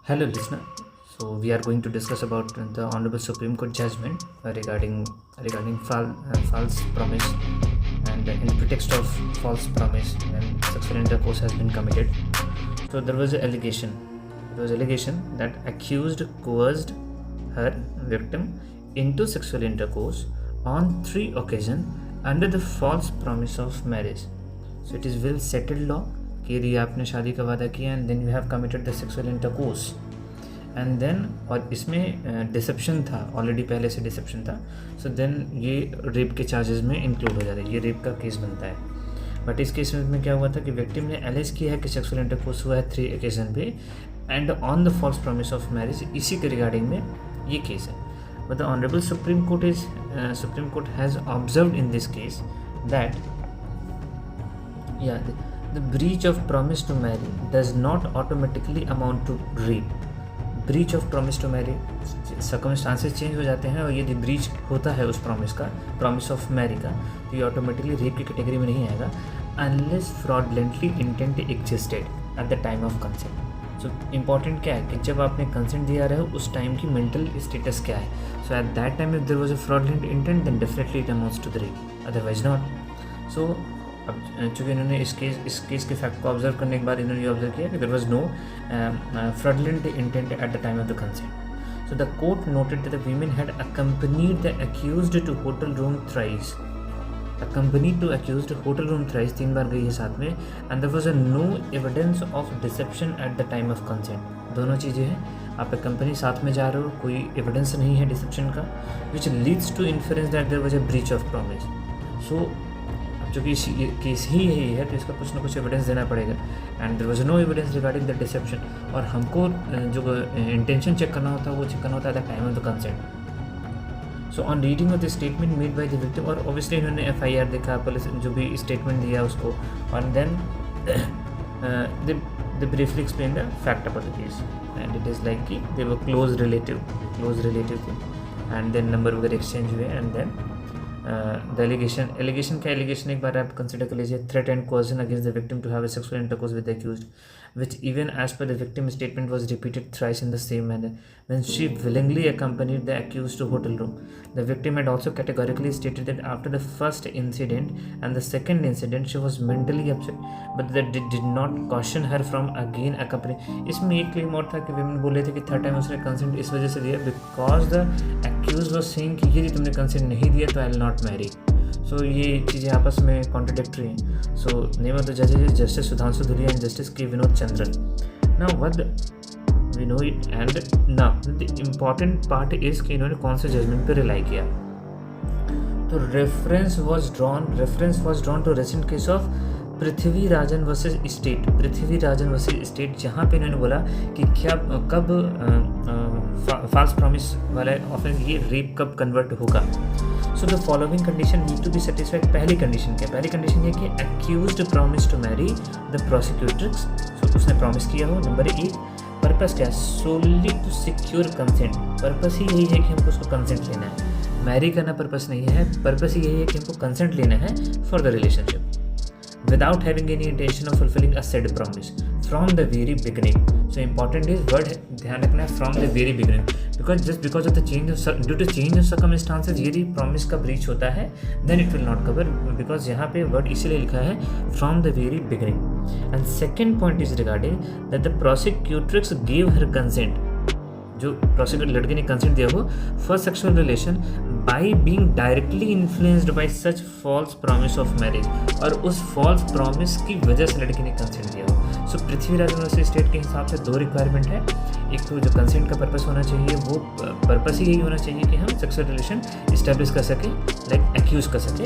Hello, listener. So we are going to discuss about the Honorable Supreme Court judgment regarding false promise, and in pretext of false promise when sexual intercourse has been committed. So there was an allegation. There was allegation that accused coerced her victim into sexual intercourse on 3 occasions under the false promise of marriage. So it is well settled law कि यदि आपने शादी का वादा किया and then you have committed the sexual intercourse and then, और इसमें deception था, ऑलरेडी पहले से डिसेप्शन था, सो देन ये रेप के चार्जेस में इंक्लूड हो जाता है, ये रेप का केस बनता है। बट इस केस में क्या हुआ था कि विक्टिम ने एलेज किया है कि सेक्सुअल इंटरकोर्स हुआ है 3 ओकेजन पे and on the false promise of marriage, इसी के रिगार्डिंग में ये केस है। But the honourable supreme court has observed in this case that the breach of promise to marry does not automatically amount to rape. breach of promise to marry, circumstances change हो जाते हैं और यदि breach होता है उस promise of Mary का, तो ये ऑटोमेटिकली रेप की कैटेगरी में नहीं आएगा unless fraudulently intent existed eight the time of consent. So important क्या है कि जब आपने कंसेंट दिया रहे हो उस टाइम की मेंटल स्टेटस क्या है। So at that time if there was a fraudulent intent then definitely it amounts to the rape, otherwise not. So अब चूँकि इन्होंने इस केस के फैक्ट को ऑब्जर्व करने के बाद इन्होंने ये ऑब्जर्व किया कि there was no fraudulent intent at the time of the consent. So the court noted that the women had accompanied the accused to hotel room thrice, accompanied to accused hotel room thrice, 3 बार गई है साथ में, and there was a no evidence of deception at the time of consent. दोनों चीज़ें हैं, आप company साथ में जा रहे हो, कोई एविडेंस नहीं है डिसेप्शन का, which leads to inference that there was a breach of promise. So जो कि केस ही यही है तो इसका कुछ ना कुछ एविडेंस देना पड़ेगा, and there was no evidence regarding the deception. और हमको जो इंटेंशन चेक करना होता है वो चेक करना होता है the time of the consent. So on reading of the statement made by the victim, और ऑब्वियसली इन्होंने FIR देखा, पुलिस जो भी स्टेटमेंट दिया उसको, और then they briefly explain the fact about the case, and it is like कि they were close relative थे, एंड देन नंबर वगैरह एक्सचेंज हुए, एंड देन द एलिगेशन क्या एलिगेशन एक बार आप कंसिडर कर लीजिए। Threat and coercion against the victim to have a sexual intercourse with the accused, which even as per the victim statement was repeated thrice in the same manner when she willingly accompanied the accused to hotel room. The victim had also categorically stated that after the first incident and the second incident she was mentally upset, but that did not caution her from again accompanying. इसमें एक claim और था कि women बोल रहे थे कि third time उसने कंसेंट इस वजह से दिया because the accused was saying कि यदि तुमने कंसेंट नहीं दिया तो I will not marry. So ये चीज़ें आपस में कॉन्ट्रडिक्टरी हैं। सो नेम ऑफ द जजेस justice Sudhanshu Dhulia and justice K Vinod Chandran. Now what we know it, and now the important part is कि इन्होंने कौन से जजमेंट पे रिलाई किया। तो reference was drawn to recent case of Prithvi Rajan versus state, जहाँ पे इन्होंने बोला कि क्या कब फॉल्स प्रॉमिस वाला ऑफेंस ये रेप कब कन्वर्ट होगा। So the following condition need to be satisfied. पहली कंडीशन क्या, पहली कंडीशन ये कि accused promise to marry the prosecutrix, so उसने प्रॉमिस किया हो। नंबर 1, पर्पस क्या, solely to secure consent, purpose ही यही है कि हमको उसको कंसेंट लेना है, मैरी करना पर्पस नहीं है, पर्पस ही यही है कि हमको कंसेंट लेना है for the relationship without having any intention of fulfilling a said promise from the very beginning. So important is word ध्यान रखना है from the very beginning, because of the due to change of circumstances यदि promise का breach होता है then it will not cover, because यहाँ पे word इसीलिए लिखा है from the very beginning. And second point is regarding that the prosecutrix gave her consent, जो प्रोसिक्यूटर लड़के ने कंसेंट दिया हो for sexual relation by being directly influenced by such false promise of marriage, और उस फॉल्स प्रॉमिस की वजह से लड़के ने कंसेंट दिया हो। सो पृथ्वीराज यूनिवर्सिटी स्टेट के हिसाब से 2 रिक्वायरमेंट है, एक तो जो कंसेंट का पर्पस होना चाहिए वो पर्पस ही यही होना चाहिए कि हम सेक्सुअल रिलेशन इस्टेब्लिश कर सकें, लाइक एक्यूज कर सकें,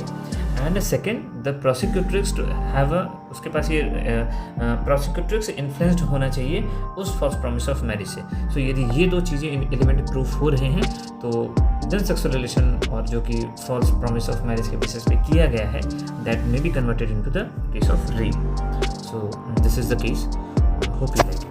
and second the prosecutrix to have उसके पास ये प्रोसिक्यूट्रिक्स इन्फ्लुएंस्ड होना चाहिए उस फॉल्स प्रॉमिस ऑफ मैरिज से। सो यदि ये 2 चीज़ें एलिमेंट प्रूफ हो रहे हैं तो देन सेक्सुअल रिलेशन और जो कि फॉल्स प्रॉमिस ऑफ मैरिज के बेसिस पे किया गया है that may be converted into the case of rape. So this is the case, hope you like.